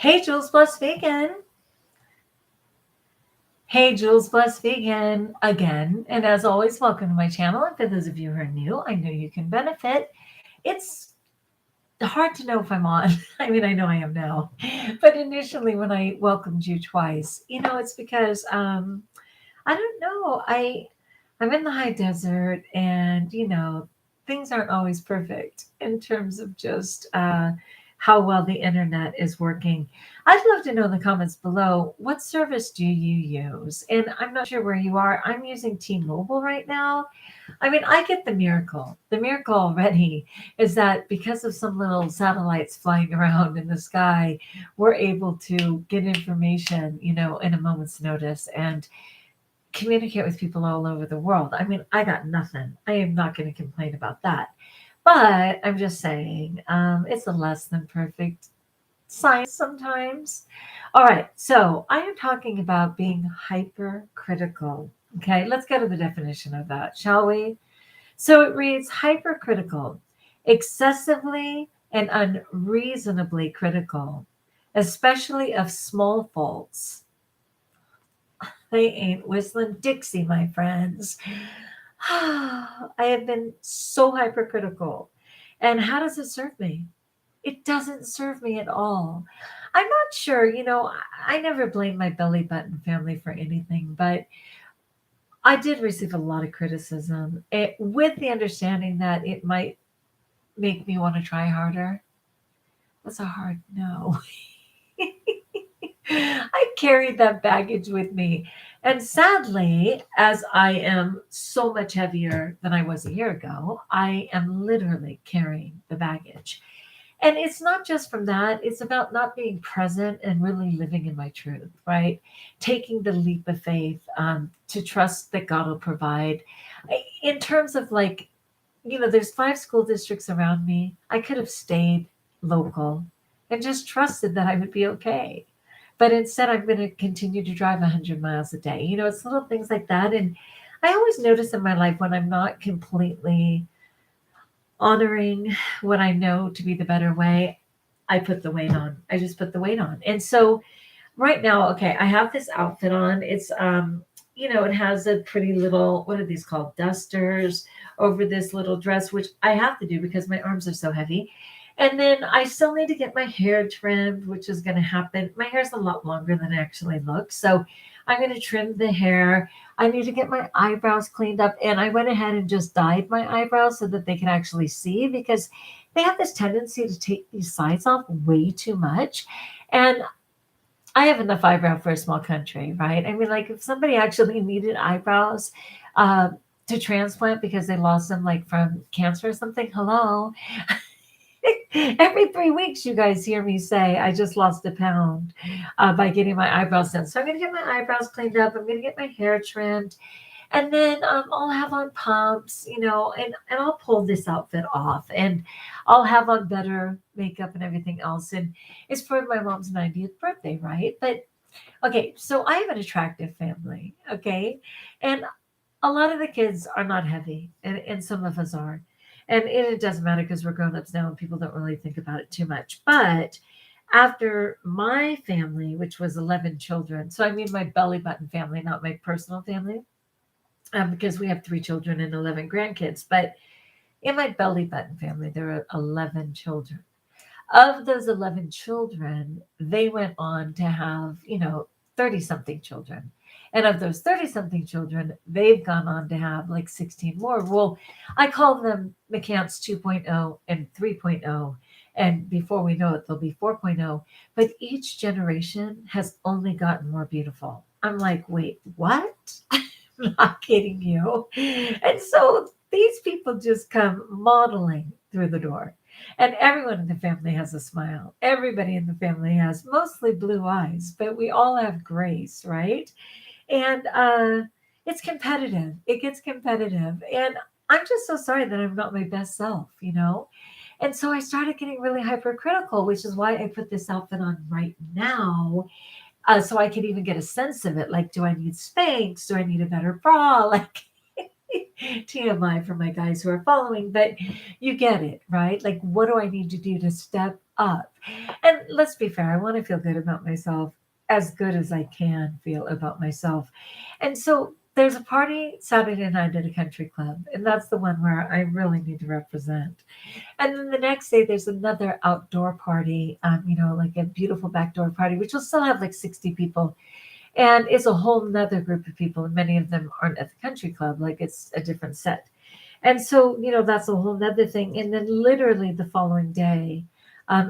Hey, Jules Blessed Vegan. Hey, Jules Blessed Vegan again. And as always, welcome to my channel. And for those of you who are new, I know you can benefit. It's hard to know if I'm on. I mean, I know I am now. But initially, when I welcomed you twice, it's because I don't know. I'm in the high desert, and things aren't always perfect in terms of just how well the internet is working. I'd love to know in the comments below, what service do you use? And I'm not sure where you are. I'm using T-Mobile right now. I mean, I get the miracle. The miracle already is that because of some little satellites flying around in the sky, we're able to get information, in a moment's notice and communicate with people all over the world. I mean, I got nothing. I am not going to complain about that. But I'm just saying, it's a less than perfect science sometimes. All right, so I am talking about being hypercritical. Okay, let's go to the definition of that, shall we? So it reads hypercritical, excessively and unreasonably critical, especially of small faults. They ain't whistling Dixie, my friends. I have been so hypercritical. And how does it serve me? It doesn't serve me at all. I'm not sure, I never blamed my belly button family for anything, but I did receive a lot of criticism with the understanding that it might make me want to try harder. That's a hard no. I carried that baggage with me. And sadly, as I am so much heavier than I was a year ago, I am literally carrying the baggage. And it's not just from that, it's about not being present and really living in my truth, right? Taking the leap of faith to trust that God will provide. In terms of there's 5 school districts around me. I could have stayed local and just trusted that I would be okay. But instead, I'm going to continue to drive 100 miles a day. It's little things like that. And I always notice in my life when I'm not completely honoring what I know to be the better way, I put the weight on. I just put the weight on. And so right now, okay, I have this outfit on. It's it has a pretty little, what are these called? Dusters over this little dress, which I have to do because my arms are so heavy. And then I still need to get my hair trimmed, which is going to happen. My hair's a lot longer than it actually looks. So I'm going to trim the hair. I need to get my eyebrows cleaned up. And I went ahead and just dyed my eyebrows so that they can actually see, because they have this tendency to take these sides off way too much. And I have enough eyebrow for a small country, right? I mean, like if somebody actually needed eyebrows to transplant because they lost them like from cancer or something, hello. Every 3 weeks, you guys hear me say, I just lost a pound by getting my eyebrows done. So I'm going to get my eyebrows cleaned up. I'm going to get my hair trimmed. And then I'll have on pumps, and I'll pull this outfit off. And I'll have on better makeup and everything else. And it's for my mom's 90th birthday, right? But, okay, so I have an attractive family, okay? And a lot of the kids are not heavy, and some of us are. And it doesn't matter because we're grown-ups now and people don't really think about it too much. But after my family, which was 11 children, so I mean my belly button family, not my personal family, because we have 3 children and 11 grandkids. But in my belly button family, there are 11 children. Of those 11 children, they went on to have, 30 something children. And of those 30 something children, they've gone on to have like 16 more. Well, I call them McCants 2.0 and 3.0. And before we know it, they'll be 4.0. But each generation has only gotten more beautiful. I'm like, wait, what? I'm not kidding you. And so these people just come modeling through the door. And everyone in the family has a smile. Everybody in the family has mostly blue eyes, but we all have grace, right? And it's competitive. It gets competitive. And I'm just so sorry that I'm not my best self. And so I started getting really hypercritical, which is why I put this outfit on right now. So I could even get a sense of it. Like, do I need Spanx? Do I need a better bra? Like, TMI for my guys who are following, but you get it, right? Like, what do I need to do to step up? And let's be fair, I want to feel good about myself, as good as I can feel about myself. And so there's a party Saturday night at a country club, and that's the one where I really need to represent. And then the next day, there's another outdoor party, like a beautiful backdoor party, which will still have like 60 people. And it's a whole nother group of people, and many of them aren't at the country club, like it's a different set. And so, that's a whole nother thing. And then literally the following day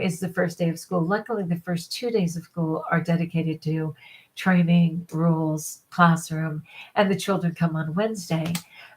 is the first day of school. Luckily, the first 2 days of school are dedicated to training, rules, classroom, and the children come on Wednesday.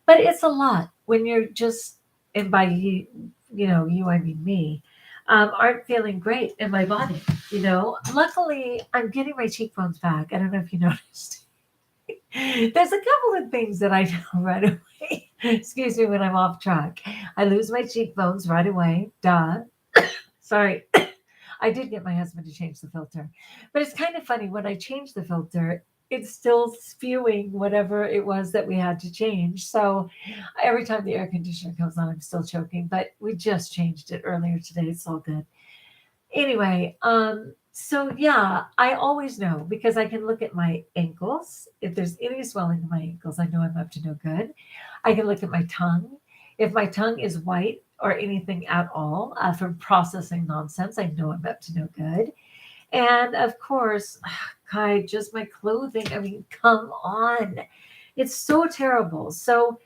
But it's a lot when you're just, and by you, I mean me, aren't feeling great in my body. Luckily, I'm getting my cheekbones back. I don't know if you noticed. There's a couple of things that I know right away. Excuse me when I'm off track. I lose my cheekbones right away. Duh. Sorry. I did get my husband to change the filter. But it's kind of funny. When I changed the filter, it's still spewing whatever it was that we had to change. So every time the air conditioner comes on, I'm still choking. But we just changed it earlier today. It's all good. Anyway, so yeah, I always know because I can look at my ankles. If there's any swelling in my ankles, I know I'm up to no good. I can look at my tongue. If my tongue is white or anything at all from processing nonsense, I know I'm up to no good. And of course, God, just my clothing. I mean, come on. It's so terrible. So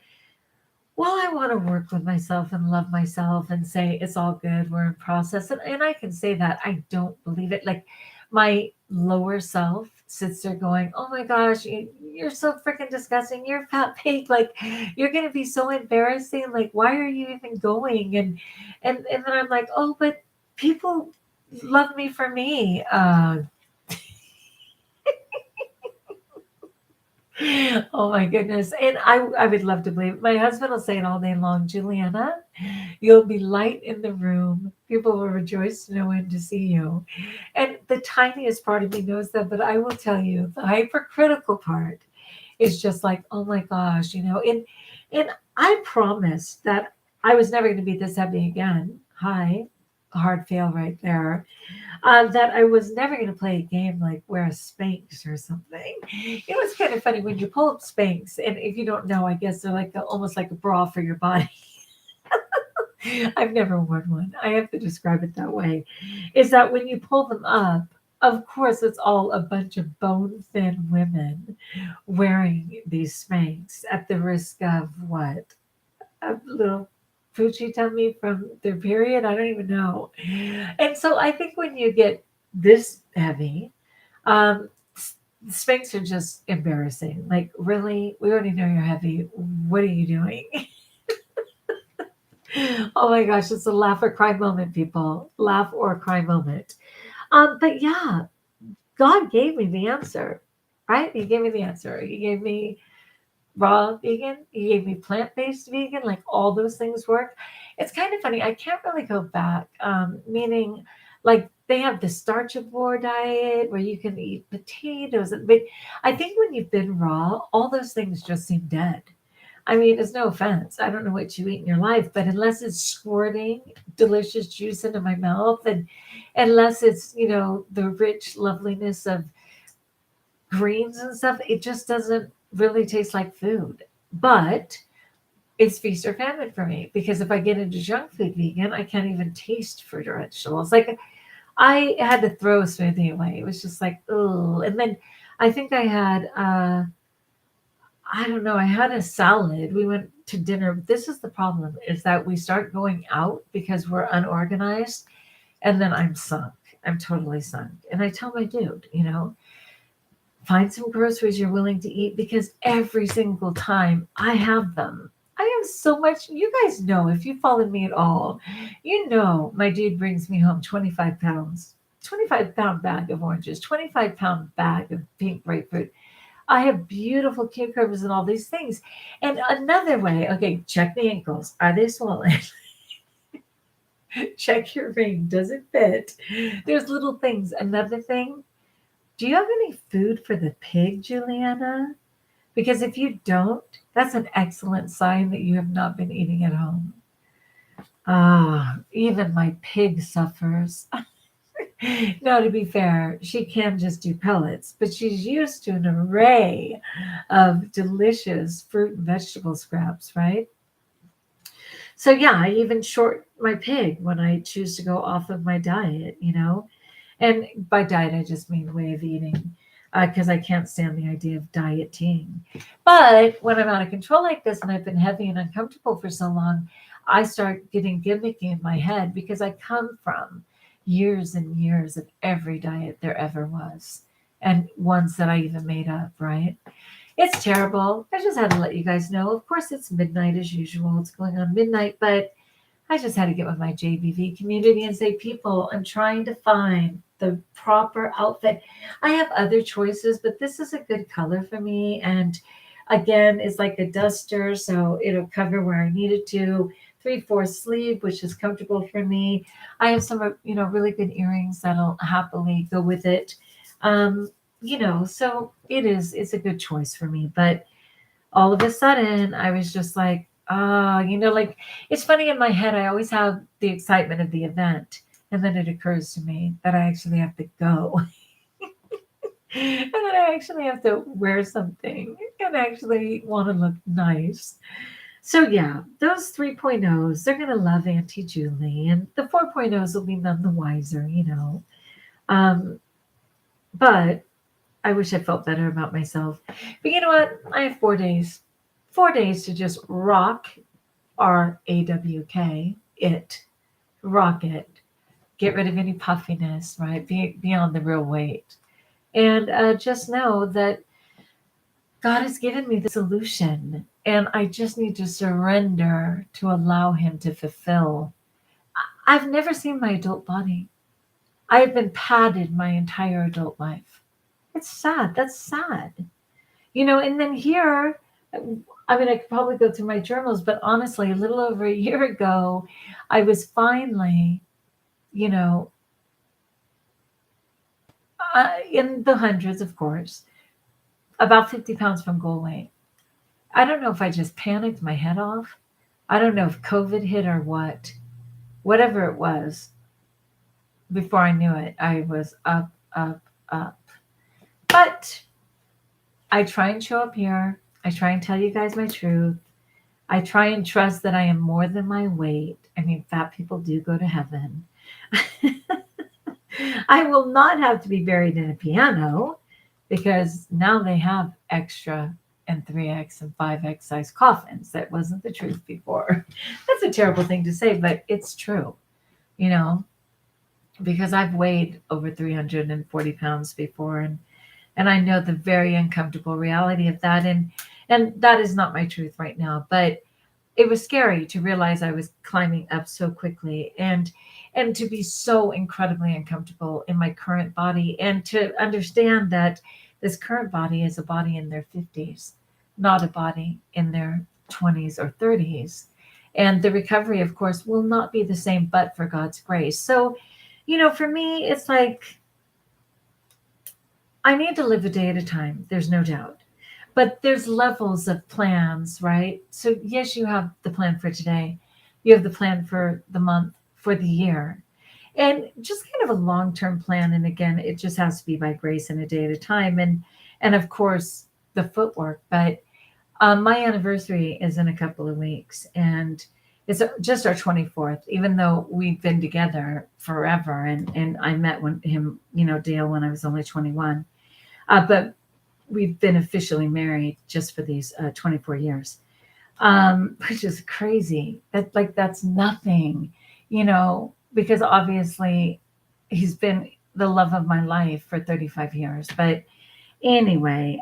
well, I want to work with myself and love myself and say it's all good. We're in process. And I can say that I don't believe it. Like my lower self sits there going, oh my gosh, you're so freaking disgusting. You're a fat pig. Like you're going to be so embarrassing. Like, why are you even going? And then I'm like, oh, but people love me for me. Oh my goodness. And I would love to believe my husband will say it all day long, Juliana, you'll be light in the room. People will rejoice to know when to see you. And the tiniest part of me knows that, but I will tell you, the hypercritical part is just like, oh my gosh, and I promised that I was never going to be this heavy again. Hi, hard fail right there. That I was never going to play a game like wear a Spanx or something. It was kind of funny when you pull up Spanx, and if you don't know, I guess they're like almost like a bra for your body. I've never worn one. I have to describe it that way. Is that when you pull them up, of course, it's all a bunch of bone thin women wearing these Spanx at the risk of what? A little Poochie tummy from their period. I don't even know. And so I think when you get this heavy, um, Spanx are just embarrassing. Like, really? We already know you're heavy. What are you doing? Oh my gosh, it's a laugh or cry moment, people. Laugh or cry moment. But yeah, God gave me the answer, right? He gave me the answer. He gave me raw vegan. He gave me plant-based vegan. Like all those things work. It's kind of funny. I can't really go back. Meaning, like they have the starchivore diet where you can eat potatoes. But I think when you've been raw, all those things just seem dead. I mean, it's no offense. I don't know what you eat in your life, but unless it's squirting delicious juice into my mouth, and unless it's the rich loveliness of greens and stuff, it just doesn't really taste like food. But it's feast or famine for me because if I get into junk food vegan, I can't even taste fruit or vegetables. Like I had to throw a smoothie away. It was just like, oh. And then I think I had, I don't know, I had a salad. We went to dinner. This is the problem is that we start going out because we're unorganized and then I'm sunk. I'm totally sunk. And I tell my dude, find some groceries you're willing to eat because every single time I have them. I have so much. You guys know if you follow me at all, my dude brings me home 25 pounds, 25-pound bag of oranges, 25-pound bag of pink grapefruit. I have beautiful cucumbers and all these things. And another way, okay, check the ankles. Are they swollen? Check your ring. Does it fit? There's little things. Another thing, do you have any food for the pig, Juliana? Because if you don't, that's an excellent sign that you have not been eating at home. Ah, even my pig suffers. Now, to be fair, she can just do pellets, but she's used to an array of delicious fruit and vegetable scraps, right? So, yeah, I even short my pig when I choose to go off of my diet. And by diet, I just mean way of eating, because I can't stand the idea of dieting. But when I'm out of control like this and I've been heavy and uncomfortable for so long, I start getting gimmicky in my head because I come from years and years of every diet there ever was, and ones that I even made up, right? It's terrible. I just had to let you guys know. Of course, it's midnight as usual. It's going on midnight, but I just had to get with my JBV community and say, people, I'm trying to find the proper outfit. I have other choices, but this is a good color for me. And again, it's like a duster, so it'll cover where I need it to. 3/4 sleeve, which is comfortable for me. I have some, really good earrings that'll happily go with it. So it's a good choice for me. But all of a sudden, I was just like, like it's funny in my head. I always have the excitement of the event, and then it occurs to me that I actually have to go, and then I actually have to wear something and actually want to look nice. So yeah, those 3.0s, they're gonna love Auntie Julie, and the 4.0s will be none the wiser. Um, but I wish I felt better about myself. But you know what? I have 4 days. 4 days to just rock RAWK it. Rock it. Get rid of any puffiness, right? Be on the real weight. And just know that God has given me the solution. And I just need to surrender to allow Him to fulfill. I've never seen my adult body. I have been padded my entire adult life. It's sad. That's sad. And then here, I mean, I could probably go through my journals, but honestly, a little over a year ago, I was finally, you know, in the hundreds, of course, about 50 pounds from goal weight. I don't know if I just panicked my head off. I don't know if COVID hit or what. Whatever it was, before I knew it, I was up, up, up. But I try and show up here. I try and tell you guys my truth. I try and trust that I am more than my weight. I mean, fat people do go to heaven. I will not have to be buried in a piano because now they have extra and 3X and 5X size coffins. That wasn't the truth before. That's a terrible thing to say, but it's true, you know, because I've weighed over 340 pounds before, and I know the very uncomfortable reality of that. And that is not my truth right now, but it was scary to realize I was climbing up so quickly and to be so incredibly uncomfortable in my current body, and to understand that this current body is a body in their 50s, not a body in their 20s or 30s. And the recovery, of course, will not be the same, but for God's grace. So, for me, it's like I need to live a day at a time. There's no doubt. But there's levels of plans, right? So, yes, you have the plan for today. You have the plan for the month, for the year, and just kind of a long-term plan. And again, it just has to be by grace and a day at a time. And of course, the footwork. But my anniversary is in a couple of weeks, and it's just our 24th, even though we've been together forever. And I met him, Dale, when I was only 21. But we've been officially married just for these 24 years, which is crazy. That's nothing, because obviously he's been the love of my life for 35 years. But anyway,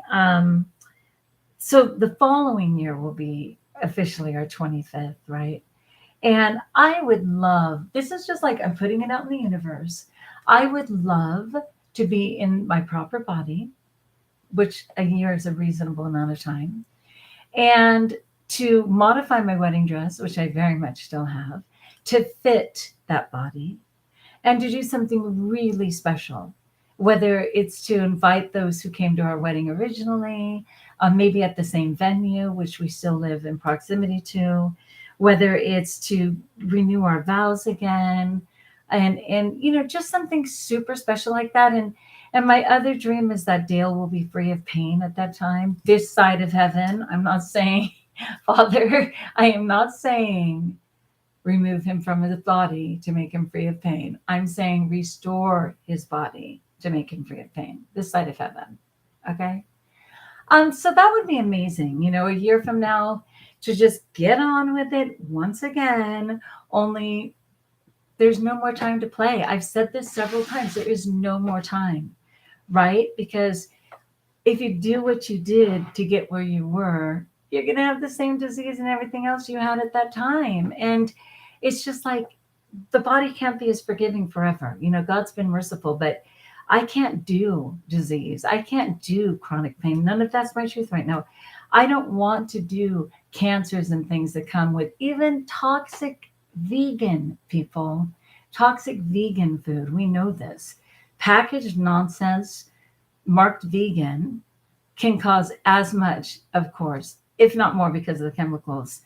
so the following year will be officially our 25th, right? And I would love, this is just like I'm putting it out in the universe. I would love to be in my proper body, which a year is a reasonable amount of time, and to modify my wedding dress, which I very much still have, to fit that body, and to do something really special, whether it's to invite those who came to our wedding originally, maybe at the same venue, which we still live in proximity to, whether it's to renew our vows again, and just something super special like that. And my other dream is that Dale will be free of pain at that time, this side of heaven. I'm not saying, Father, I am not saying remove him from his body to make him free of pain. I'm saying restore his body to make him free of pain, this side of heaven. Okay. So that would be amazing, a year from now, to just get on with it once again. Only there's no more time to play. I've said this several times. There is no more time, right? Because if you do what you did to get where you were, you're going to have the same disease and everything else you had at that time. And it's just like the body can't be as forgiving forever. God's been merciful, but I can't do disease. I can't do chronic pain. None of that's my truth right now. I don't want to do cancers and things that come with even toxic vegan people, toxic vegan food. We know this. Packaged nonsense marked vegan can cause as much, of course, if not more because of the chemicals,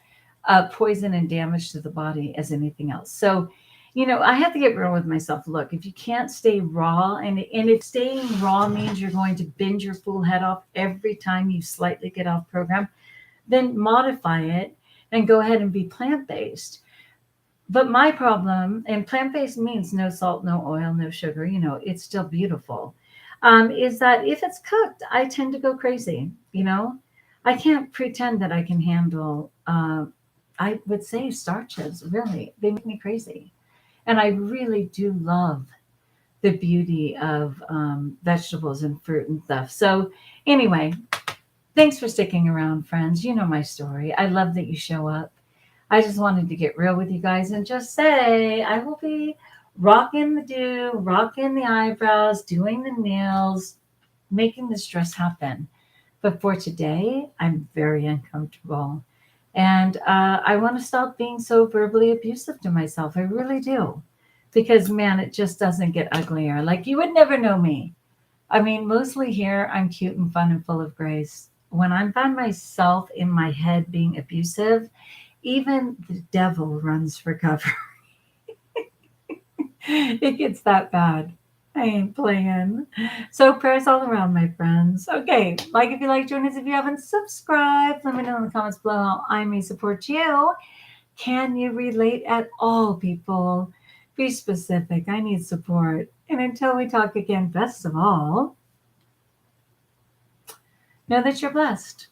poison and damage to the body as anything else. So, I have to get real with myself. Look, if you can't stay raw, and if staying raw means you're going to binge your full head off every time you slightly get off program, then modify it and go ahead and be plant-based. But my problem, and plant-based means no salt, no oil, no sugar, it's still beautiful, is that if it's cooked, I tend to go crazy. I can't pretend that I can handle, I would say starches, really. They make me crazy. And I really do love the beauty of vegetables and fruit and stuff. So, anyway, thanks for sticking around, friends. You know my story. I love that you show up. I just wanted to get real with you guys and just say I will be rocking the do, rocking the eyebrows, doing the nails, making this dress happen. But for today, I'm very uncomfortable. And I want to stop being so verbally abusive to myself. I really do. Because, man, it just doesn't get uglier. Like, you would never know me. I mean, mostly here, I'm cute and fun and full of grace. When I'm by myself in my head being abusive, even the devil runs for cover. It gets that bad. I ain't playing. So prayers all around, my friends. Okay, like if you like, join us if you haven't subscribed. Let me know in the comments below how I may support you. Can you relate at all, people? Be specific. I need support. And until we talk again, best of all, know that you're blessed.